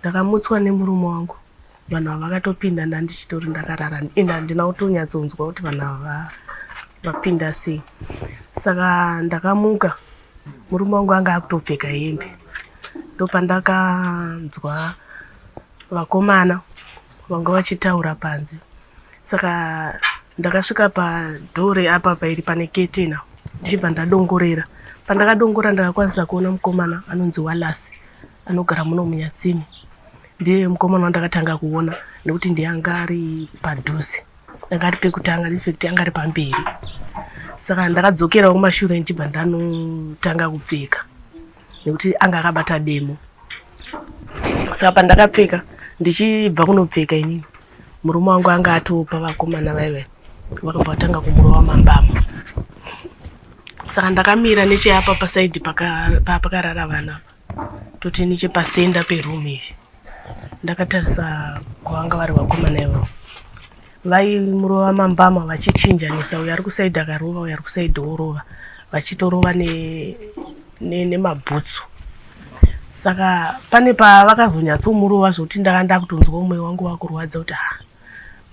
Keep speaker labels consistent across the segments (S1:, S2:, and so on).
S1: Ndakamutswa nemurume wangu. Vanhu ava vakatopinda ndandichitori ndakarara. Handina kutonyatsokunzwa kuti vanhu ava vapinda sei. Saka ndakamuka. Murume wangu anga akutopfeka hembe. Ndopandakanzwa vakomana vanga vachitaura panze. Saka ndakasvika padhore apa pairi pane ketena ndichibva ndadongorera. Pandakadongora ndakakwanisa kuona mukomana anonzi Walasi anogara muno Munyatsimi. Ndiye mukomana wandakatanga kuona nekuti ndiye anga ari padhuze. Anga ari pekutanga, in fact anga ari pamberi. Saka ndakadzokera kumashure ndichibva ndanotanga kupfeka nekuti anga akabata demo. Saka pandakapfeka ndichibva kunopfeka inini, murume wangu anga atopa vakomana vaive vakabva vatanga kumurova mambama. Saka ndakamira necheapa pasaidhi pakarara vana toti nechepasenda perumu izvi. Ndakatarisa kwavanga vari vakomana ivo. Vaimurova mambama vachichinjanisa, uyo ari kusaidhi akarova, uyo ari kusaidhi orova, vachitorova nemabhutsu. Saka pane pavakazonyatsomurova zvokuti ndakanda kutonzwa mwoyo wangu wakurwadza kuti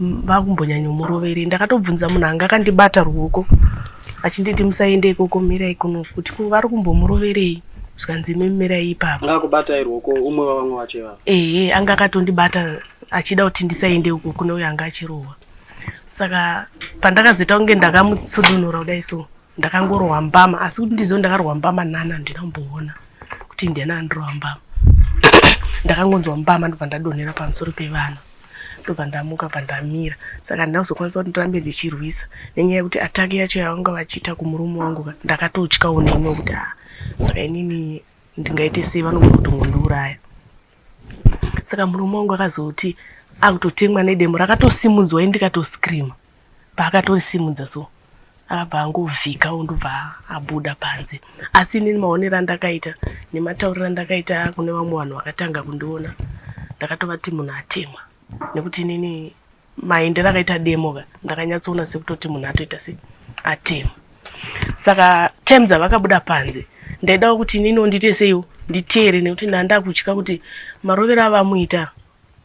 S1: vakumbonyanyomurovere. Ndakatobvunza munhu anga akandibata ruoko achinditi musaende ikoko, mirai kuno, kuti vari kumbomuroverei. Zvikanzi mirai ipapo.
S2: Ngakubata ruoko umwe wavamwe vacho.
S1: Anga akatondibata achida kuti ndisaende uko kune uyo anga achirova. Saka pandakazoita kunge ndakamutsudunura kudai so, ndakangorova mbama, asi kuti ndizo ndakarova mbama nana ndinamboona kuti ndiyana andirova mbama. Ndakangonzwa mbama ndobva ndadonhera pamusoro pevana. Ndobva ndamuka pandamira. Saka ndakuzokwanisa kuti ndirambe ndichirwisa nenyaya yekuti ataki yacho yavanga vachiita kumurume wangu ndakatotyawo neni kuti saka inini ndingaite sei, vanogona kutongondiuraya. Saka murume wangu akazoti akutotemwa nedemo rakatosimudzwa indikatoskrima. Paakatorisimudza so akabva angovhikawo ndobva abuda panze. Asi inini maonero andakaita nematauriro andakaita kune vamwe vanhu vakatanga kundiona, ndakatovati munhu atemwa. Nekuti inini maendero akaita demo ndakanyatsoona sekutoti munhu atoita se atemwa. Saka time dzavakabuda panze ndaidawo kuti inini ondite seiwo nditeere, nekuti ndandakutya kuti marovero avamuita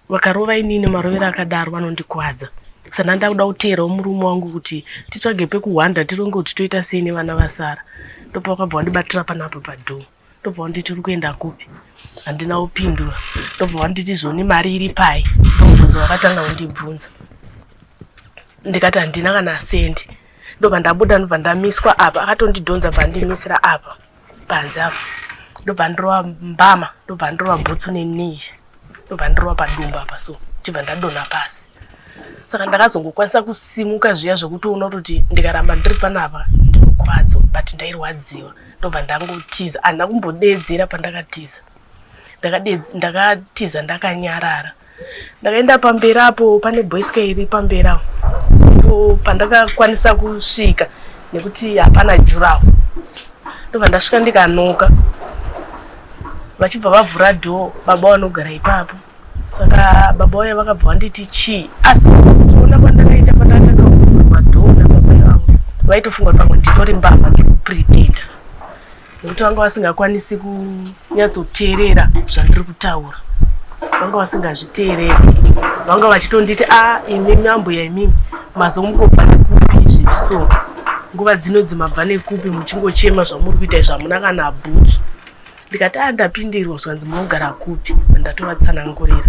S1: vakarova inini marovero akadaro vanondikwadza. Saka ndandakuda kuteerawo murume wangu kuti titsvage pekuhwanda tironge kuti toita sei nevana vasara. Ndobva vakabva vandibatira panapa padhoo. Ndobva vanditi uri kuenda kupi? Handina kupindura. Ndobva vanditi zvoni mari iri pai? Ndobvunza wakatanga kundibvunza. Ndikati handina kana sendi. Ndobva ndabuda ndobva ndamiswa apa, akatondidhonza bva ndimisira apa panze apa. Ndobva ndirova mbama, ndobva ndirova bhutsu nenei, ndobva ndirova padumba apa so, ndibva ndadonha pasi. Saka ndakazongokwanisa kusimuka zviya zvokutoona kuti ndikaramba ndiri panapa ndinokwadzwa, but ndairwadziwa. Ndobva ndangotiza, handina kumbodedzera pandakatiza. Ndakatiza ndakanyarara. Ndakaenda pamberi apo, pane bhoisika iri pamberi apo. Pandakakwanisa kusvika nekuti hapana juraho. Ndobva ndasvika ndikanoka. Vachibva vavhura dhoo, baba vanogara ipapo. Saka baba vaya vakabva vanditi chii. Asi kuona kwandakaita pandakatanga kuvhurwa dhoo nababa vangu, vaitofunga kuti pamwe nditori mbavha ndikupretenda. Nekuti vanga vasingakwanisi kunyatsoteerera zvandiri kutaura. Vanga vasingazviteereri. Vanga vachitonditi imimi ambuya imimi mazomukobva nekupi izvi so. Nguva dzinodzi mabva nekupi muchingochema zvamuri kuita zvamuna kana bhutsu. Ndikati ndapindirwa, zvikanzi munogara kupi? Ndatovatsanangurira.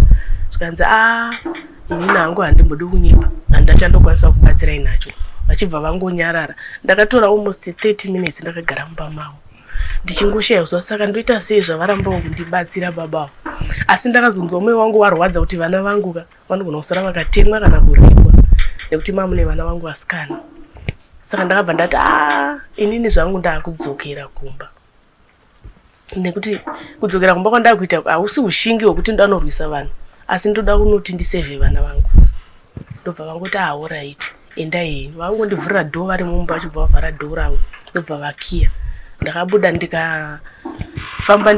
S1: Zvikanzi inini hangu handimbodi kunyepa, handachandokwanisa kubatsira inacho. Vachibva vangonyarara. Ndakatora almost 30 minutes ndakagara mumba mavo. Ndichingoshaya kuzwa, saka ndoita sei zvavarambawo kundibatsira babavo. Asi ndakazonzwa mwoyo wangu warwadza kuti vana vangu vanogona kusara vakatemwa kana kuripwa nekuti mamune vana vangu vasikana. Saka ndakabva ndati inini zvangu ndakudzokera kumba. Nekuti kudzokera kumba kwandakuita hausi ushingi hwekuti ndanorwisa vanhu, asi ndoda kunoti ndisevhe vana vangu. Ndobva vangoti alright, endai henyu. Vangondivhurira dhoo vari mumba, vachibva vavhara dhoo ravo, ndobva vakiya. Ndakabuda ndikafamba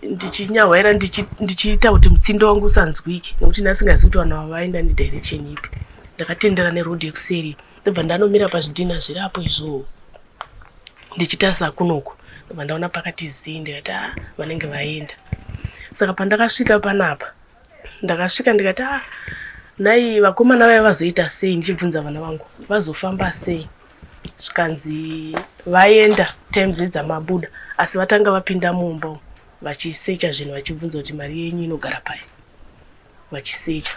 S1: ndichinyahwaira ndichiita kuti mutsindo wangu usanzwike, nekuti ndasingazivi kuti vanhu ava vaenda ndidirection ipi. Ndakatendera nerodhi yekuseri, ndobva ndanomira pazvidhina zviri apo izvo ndichitarisa kunoko. Ndobva ndaona pakati zii ndikati vanenge vaenda. Saka pandakasvika panapa ndakasvika ndikati nai vakomana vaya vazoita sei ndichibvunza vana vangu vazofamba sei zvikanzi vaenda times dzamabuda asi vatanga vapinda mumba vachisecha zvinhu vachibvunza kuti mari yenyu inogara pai vachisecha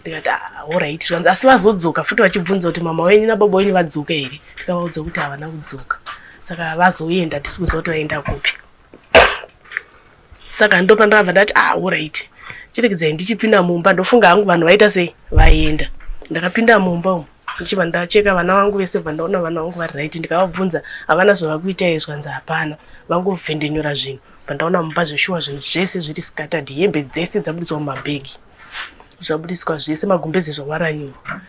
S1: ndikati alright zvanzi asi vazodzoka futi vachibvunza kuti mama wenyu nababa wenyu vadzoka here tikavaudza kuti havana kudzoka saka vazoenda tisi kuziva kuti vaenda kupi saka ndo pandakabva ndati alright chiregedzai ndichipinda mumba ndofunga hangu vanhu vaita sei vaenda ndakapinda mumba umu ndichibva ndacheka vana vangu vese bva ndaona vana vangu vari right ndikavabvunza havana zvavakuita izvanzi hapana vangovhendenyura zvinhu bva ndaona mumba zveshuwa zvinhu zvese zviri scattered hembe dzese dzabudiswa mumabhegi zvabudiswa zvese magumbezi zvawaranyurwa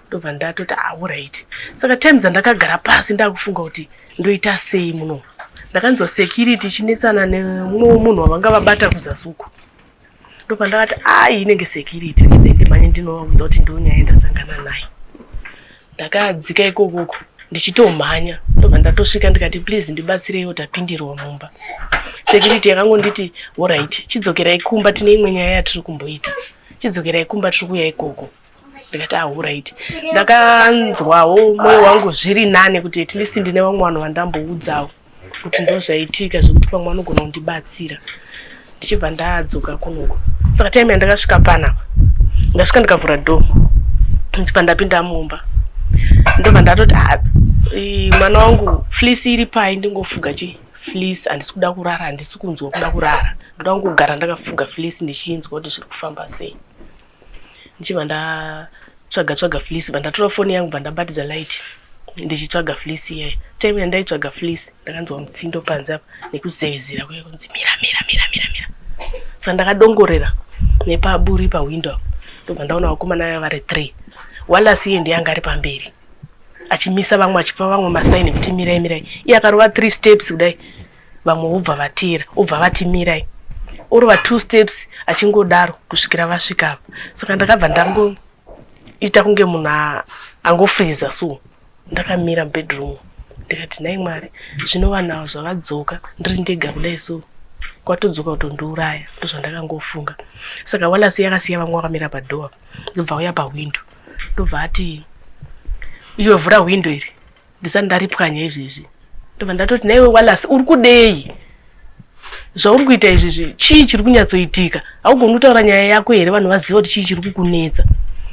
S1: ndobva ndatoti alright saka time dzandakagara pasi ndakufunga kuti ndoita sei muno ndakanzwa security chinetsana nemumwe munhu wavanga vabata kuzasuku ndobva ndakati inenge security ndimhanye ndinovaudza kuti ndonyaya ndasangana naye ndakadzika ikokoko ndichitomhanya ndobva ndatosvika ndikati please ndibatsireiwo tapindirwa mumba security yakangonditi alright chidzokerai kumba tine imwe nyaya yatiri kumboita chidzokerai kumba tiri kuuya ikoko ndikati alright ndakanzwawo mwoyo wangu zviri nane kuti at least ndine vamwe vanhu vandamboudzawo kuti ndozvaitika zvekuti pamwe vanogona kundibatsira ndichibva ndadzoka kunoko saka time yandakasvika panapa ndasvika ndikavhura door ndichibva ndapinda mumba ndobva ndatoti mwana wangu fleece iri pai ndingofuga fleece handisi kuda kurara handisi kunzwa kuda kurara ndoda kungogara ndakafuga fleece ndichinzwa kuti zviri kufamba sei ndichibva ndatsvaga fleece bva ndatora foni yangu bva ndabatidza light ndichitsvaga fleece iyayi time yandaitsvaga fleece ndakanzwa mutsindo panze apa nekuzevezera kuye kunzi mira saka ndakadongorera nepaburi pawindow ndobva ndaona vakomana vaya vari 3 walasi iye ndiye anga ari pamberi achimisa vamwe achipa vamwe masaini kuti mirai iye akarova 3 steps kudai vamwe vobva vatira obva vati mirai orova 2 steps achingodaro kusvikira vasvika apa saka ndakabva ndangoita kunge munhu angofriza so ndakamira bedroom ndikati nai mwari zvinova nawo zvavadzoka ndiri ndega kudai so kwatodzoka kutondiuraya ndozvandakangofunga saka walasi yakasiya vamwe vakamira padhoa ndobva uya pawindow ndobva ati iwe vhura window iri ndisati ndaripwanya izvezvi ndobva ndatoti naiwe walasi uri kudei zvauri kuita izvezvi chii chiri kunyatsoitika haugoni kutaura nyaya yako here vanhu vaziva kuti chii chiri kukunetsa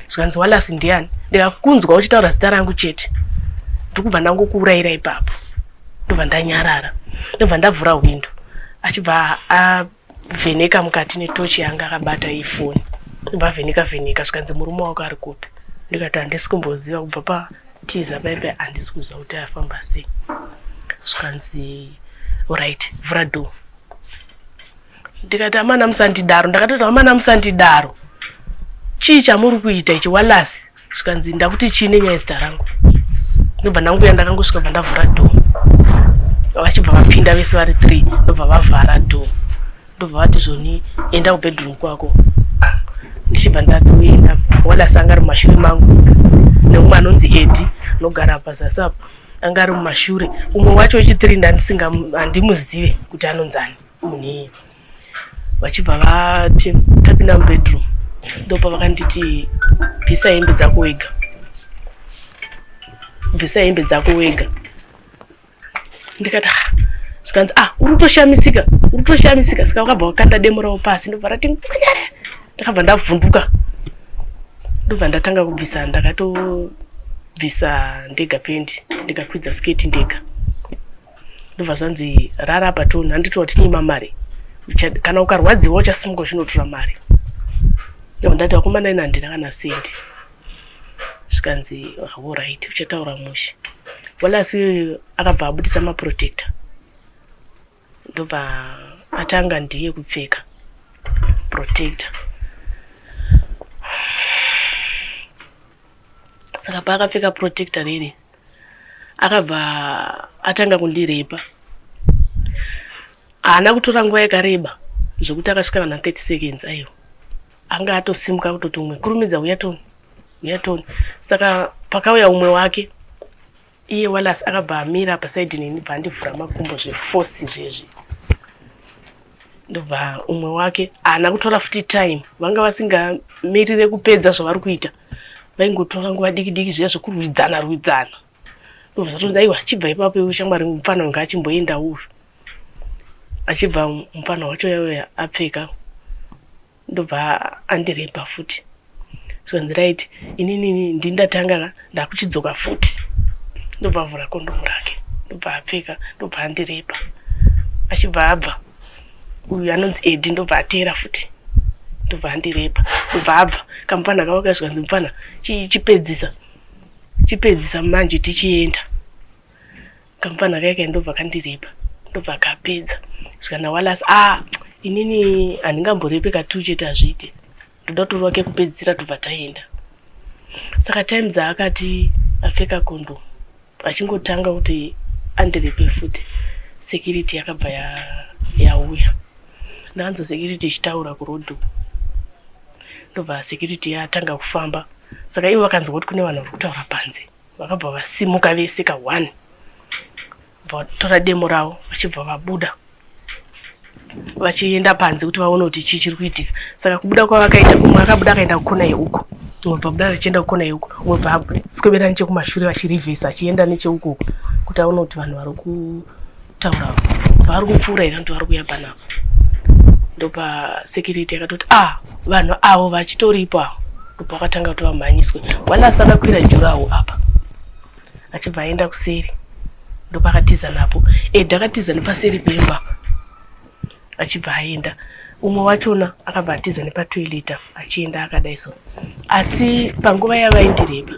S1: zvikanzi walasi ndiani ndikakunzwa uchitaura zita rangu chete ndikubva ndangokuurayira ipapo ndobva ndanyarara ndobva ndavhura window achibva avheneka mukati netochi yanga akabata ifoni ndobva avheneka zvikanzi murume wako ari kupi ndikati handisi kumboziva kubva patiza paipe handisi kuziva kuti afamba sei zvikanzi alright vhura door ndikati amana musandidaro ndakatoti amana musandidaro chii chamuri kuita ichi walasi zvikanzi ndakuti chii nenyaya zita rangu ndobva ndanguya ndakangosvika bva ndavhura door vachibva vapinda vese vari 3 ndobva vavhara door ndobva vati zvoni enda kubedroom kwako ndichibva ndatoenda walasi anga ari mumashure mangu neumwe anonzi Edi nogara pazasi apo anga ari mumashure umwe wacho wechi3 handimuzive kuti anonzani munhu vachibva vati tapinda mubedroom ndopa vakanditi bvisa hembe dzako wega ndikati zvikanzi uri kutoshamisika saka vakabva vakanda demo ravo pasi ndobva rati ndakabva ndavhunduka ndobva ndatanga kubvisa ndakatobvisa ndega pendi ndikakwidza sketi ndega ndobva zvanzi rara patoni handitova tinyima mari kana ukarwadziwa uchasimuka uchinotora mari ndobva ndati vakomana ina handina kana sendi zvikanzi alright uchataura mushe walasi iyoyo akabva abudisa maprotector ndobva atanga ndiye kupfeka protector saka paakapfeka protector riri akabva atanga kundirepa haana kutora nguva yakareba zvokuti akasvika kana 30 seconds aiwa anga atosimuka kutoti umwe kurumidza uyatoni saka pakauya umwe wake iye walasi akabva amira pasaidi neni bva ndivhura makumbo zveforce izvezvi ndobva umwe wake ana kutora futi time vanga vasingamirire kupedza zvavari kuita vaingotora nguva diki diki zviya zvekurwidzana ndobva zvatonzi aiwa achibva ipapo iwe shamwari mufana wanga achimboenda uzvo achibva mufana wacho yauya apfeka ndobva andirepa futi zvanzi right inini ndindatanga ndakuchidzoka futi ndobva avhura kondomu rake ndobva apfeka ndobva andirepa achibva abva uyu anonzi Edi ndobva atera futi ndobva andirepa ndobva abva kamufana kavaka zvikanzi mufana chipedzisa manje tichienda kamufana kaika ndobva kandirepa ndobva kapedza zvikana walasi inini handingamborepeka tu chete azviite ndoda kuti wake kupedzisira tobva taenda saka time dzaakati apfeka kondomu achingotanga kuti andirepe futi security yakabva yauya ndakanzwa security ichitaura kurodho ndobva security yatanga kufamba saka ivo vakanzwa kuti kune vanhu vari kutaura panze vakabva vasimuka vese ka1 vatora demo ravo vachibva vabuda vachienda panze kuti vaone kuti chii chiri kuitika saka kubuda kwavakaita umwe akabuda akaenda kukona yeuko umwe pabuda achienda kukona yeuko umwe paswebera nechekumashure vachirivhesa achienda necheuko kuti aone kuti vanhu vari kutaura vari kupfuura ira kuti vari kuya panapo ndopa security yakatoti vanhu avo vachitoripo avo ndopa vakatanga kuti vamhanyiswe walasi akakwira jurawo apa achibva aenda kuseri ndopa akatiza napo Edi akatiza nepaseri pemba achibva aenda umwe wachona akabva atiza nepatoileta achienda akadaiso asi panguva yavaindirepa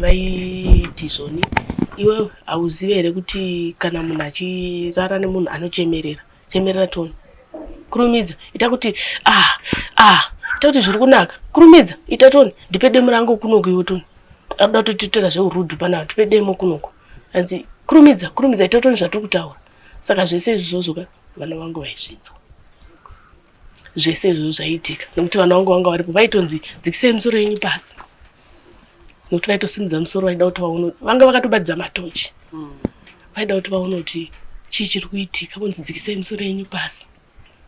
S1: vaiti zvoni iwe hauzive here kuti kana munhu achirara nemunhu anochemerera toni kurumidza ita kuti ita kuti zviri kunaka kurumidza ita toni ndipe demo rangu kunoku iwe toni anoda kutotitera zveurudhu panapa tipe demo kunoku anzi kurumidza ita toni zvatiri kutaura saka zvese izvozvo vana vangu vaizvidzwa zvese izvozvo zvaiitika nekuti vana vangu vanga varipo vaitonzi dzikisei musoro yenyu pasi nokuti vaitosimudza musoro vaida kuti vaone vanga vakatobadza matochi vaida kuti vaone kuti chii chiri kuitika vonzi dzikisei musoro yenyu pasi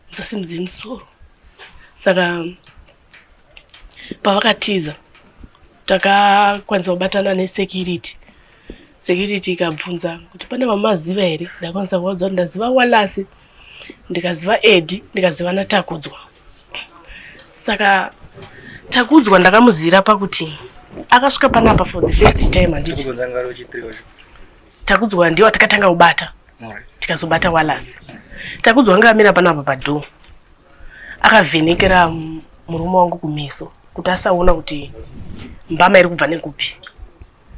S1: musasimudze musoro saka pavakatiza takakwanisa kubatana nesecurity ikabvunza kuti pane vamaziva here ndakwanisa kuvaudza kuti ndaziva walasi ndikaziva Edi ndikaziva naTakudzwa saka Takudzwa ndakamuzivira pakuti akasvika panapa for the first time handiti Takudzwa ndiwo takatanga kubata tikazobata walasi Takudzwa anga amira panapa padhoo akavhenekera murume wangu kumeso kuti asaona kuti mbama iri kubva nekupi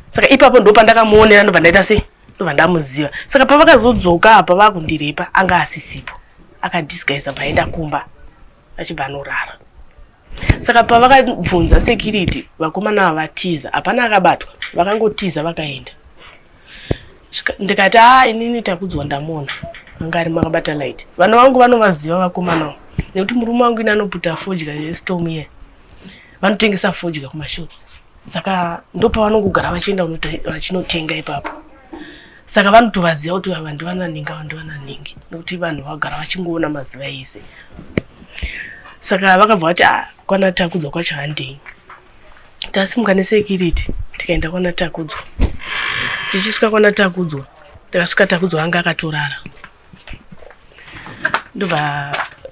S1: saka ipapo ndo pandakamuonera ndobva ndaita sei ndobva ndamuziva saka pavakazodzoka apa vakundirepa anga asisipo akadisguisa paenda kumba achibva anorara saka pavakabvunza security vakomana vatiza hapana akabatwa vakangotiza vakaenda ndikati inini Takudzwa ndamuona anga ari makabata light vanhu vangu vanovaziva vakomanawo nekuti murume wangu ine anoputa fodya yestorm iye vanotengesa fodya kumashops saka ndopavanongogara vachienda vachinotenga ipapo saka vanotovaziva kuti ava ndivana ningi nekuti vanhu vagara vachingoona maziva ese saka vakabva vati kwana Takudzwa kwacho handei tasimuka nesecurity tikaenda kwana Takudzwa tichisvika kwana Takudzwa takasvika Takudzwa anga akatorara ndobva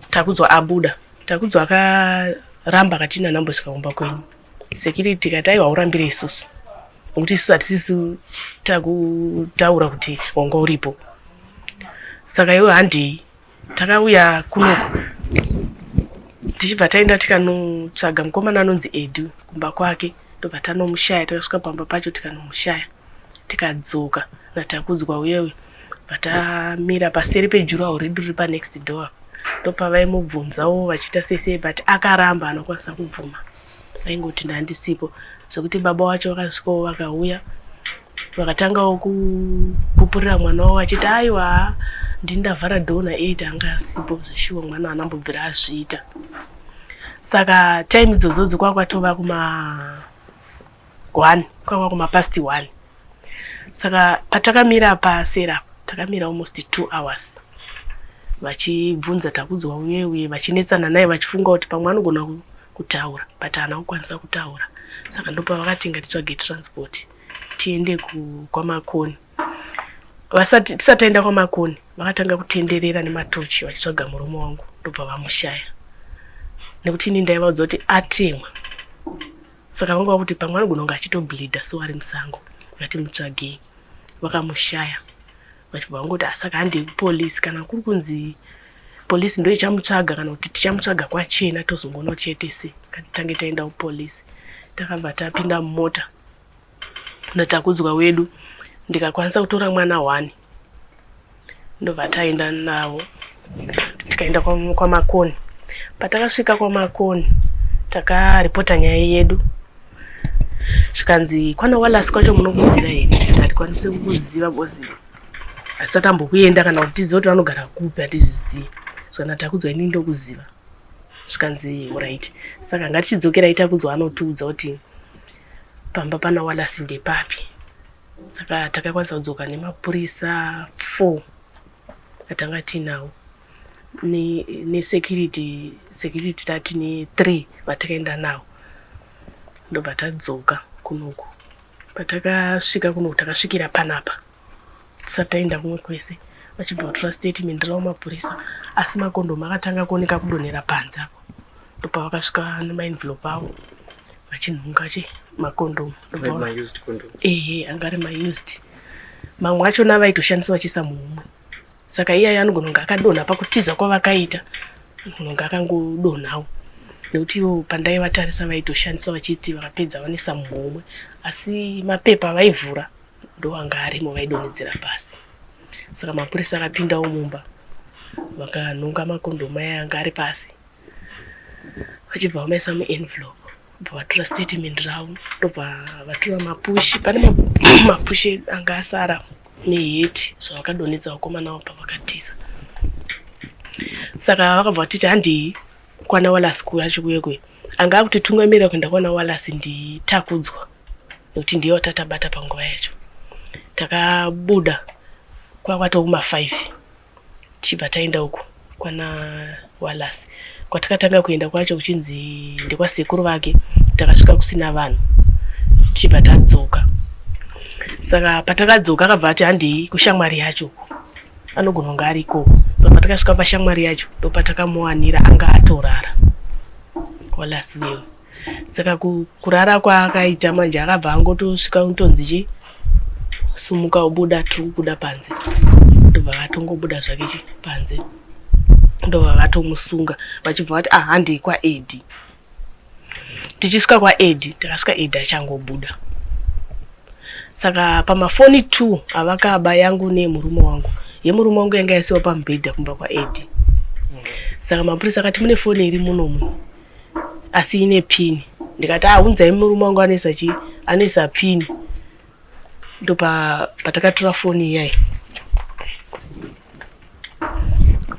S1: Takudzwa abuda Takudzwa akaramba akatina nambosvika kumba kwenyu security kati aiwa urambire isusu nokuti isusu hatisisi takutaura kuti wanga uripo saka iwe handei takauya kunoku tichibva taenda tikanotsvaga mukomana anonzi Edi kumba kwake ndobva tanomushaya takasvika pamba pacho tikanomushaya tikadzoka naTakudzwa uyewe vatamira paseri pejuraho redu riri panext door ndopavaimubvunzawo vachiita sesei but akaramba anokwanisa kubvuma vaingoti ndandisipo zvokuti baba wacho vakasvikawo vakauya vakatangawo kupupurira mwana wavo vachiti aiwa ndini ndavhara dhoo na8 anga asipo zveshuwa mwana anambobvira azviita saka time idzodzo kwakwatova kumapast 1 saka patakamira pasera takamira almost 2 hours vachibvunza Takudzwa uye vachinetsana naye vachifunga kuti pamwe anogona kutaura but haana kukwanisa kutaura. Saka ndopa vakati ngatitsvage transport tiende kwamakoni. Tisati taenda kwamakoni vakatanga kutenderera nematochi vachitsvaga murume wangu, ndobva vamushaya nekuti ini ndaivaudza kuti atemwa. Saka vanga kuti pamwe anogona kunge achitobleedha so ari musango, ngatimutsvagei. Vakamushaya vachibva vangoti saka handei kupolisi, kana kuri kunzi polisi ndo ichamutsvaga kana kuti tichamutsvaga kwachena tozongoona chete se ngatitange taenda kupolisi. Takabva tapinda mumota naTakudzwa wedu, ndikakwanisa kutora mwana 1 ndobva taenda nawo tikaenda kwamakoni. Patakasvika kwamakoni takaripota nyaya yedu, zvikanzi kwana Wallace kwacho munokuziva here? Hatikwanisi kukuziva bosi, asi tambokuenda kana kuti tizive kuti vanogara kupi hatizvizivi. Zvana Takudzwa ini ndokuziva. Zvikanzi right, saka ngatichidzokerai Takudzwa anotiudza kuti pamba pana Wallace ndepapi. Saka takakwanisa kudzoka nemapurisa 4 atanga tinawo security tati ne 3 vatakaenda nawo. Ndobva tadzoka kunoku. Patakasvika kunoku takasvikira panapa tisati taenda kumwe kwese. Vachibva kutora statement ravo mapurisa, asi makondomu akatanga kuoneka kudonhera panze apo. Ndobva vakasvika nemaenvelope avo vachinhunga makondomu. Anga ari maused. Mamwe achona vaitoshandisa vachiisa muhumwe. Saka iyayo anogona kunge akadonha pakutiza kwavakaita, kunge akangodonhawo. Nekuti ivo pandaivatarisa vaitoshandisa vachiti vakapedza vanisa muhumwe, asi mapepa vaivhura ndo anga arimo vaidonhedzera pasi. Saka mapurisa akapindawo mumba vakanhunga makondomu aya anga ari pasi, vachibva vamaisa muenvelope. Ndobva vatora statement ravo, ndobva vatora mapushi. Pane mapushi anga asara neheti zvavakadonhedza vakomana vavo pavakatiza. Saka vakabva vatiti handei kwana Wallace kuyacho kuyekwe. Anga akutitungamirira kuenda kwana Wallace ndiTakudzwa nekuti ndiye watatabata panguva yacho. Takabuda kwakatoma 5 tichibva taenda uku kwana Wallace. Kwatakatanga kuenda kwacho kuchinzi ndekwasekuru vake, takasvika kusina vanhu tichibva tadzoka. Saka patakadzoka akabva ati handei kushamwari yacho, anogona kunge ariko. Saka patakasvika pashamwari yacho ndopatakamuwanira anga atorara Wallace wewe. Saka kurara kwaakaita manje akabva angotosvika utonzi sumuka ubuda kubuda panze. Ndobva vatongobuda zvake panze. Ndobva vatomusunga vachibva vati handei kwaEd. Tichisvika kwaEd takasvika ED achangobuda. Saka pamafoni 2 avakaba yangu nemurume wangu, yemurume wangu yanga yasiwa pamubhedha kumba kwaEd. Saka mapurisa akati mune foni iri munomu asi ine pini. Ndikati unzai murume wangu anesa pini. Ndopa patakatora foni iyayi.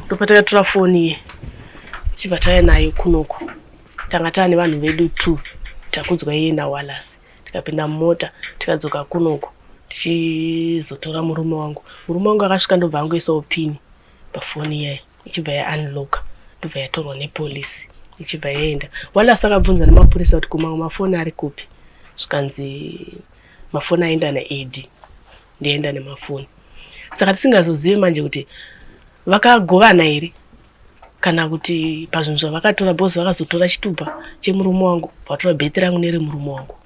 S1: Ndopatakatora foni iye tichibva tauya nayo kunoku. Tanga taane vanhu vedu 2, Takudzwa iye naWallace. Tikapinda mumota tikadzoka kunoku tichizotora murume wangu. Murume wangu akasvika ndobva angoisawo pini pafoni iyayi ichibva yaunlock, ndobva yatorwa nepolisi ichibva yaenda. Wallace akabvunza nemapurisa kuti kumamwe mafoni ari kupi. Zvikanzi mafoni aenda naEd, ndienda nemafoni. Saka tisingazozivi manje kuti vakagovana here kana kuti pazvinhu zvavakatora bosi vakazotora chitupa chemurume wangu vatora bheti rangu neremurume wangu.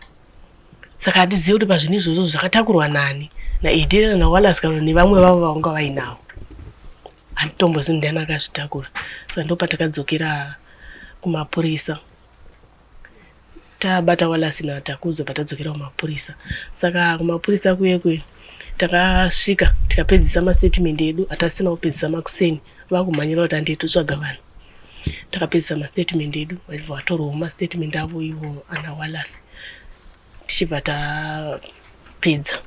S1: Saka hatizivi kuti pazvinhu izvozvo zvakatakurwa nani naEd naWallace kana nevamwe vavo vanga vainawo. Handitombozivi ndiani akazvitakura. Saka ndopatakadzokera kumapurisa. Tabata Wallace naTakudzwa patadzokera kumapurisa. Saka kumapurisa kuyekwe takasvika tikapedzisa mastatement edu, hatasina kupedzisa makuseni. Vakumhanyira kuti handei totsvaga vanhu. Takapedzisa mastatement edu, vachibva vatorwawo mastatement avo ivo ana Wallace. Tichibva tapedza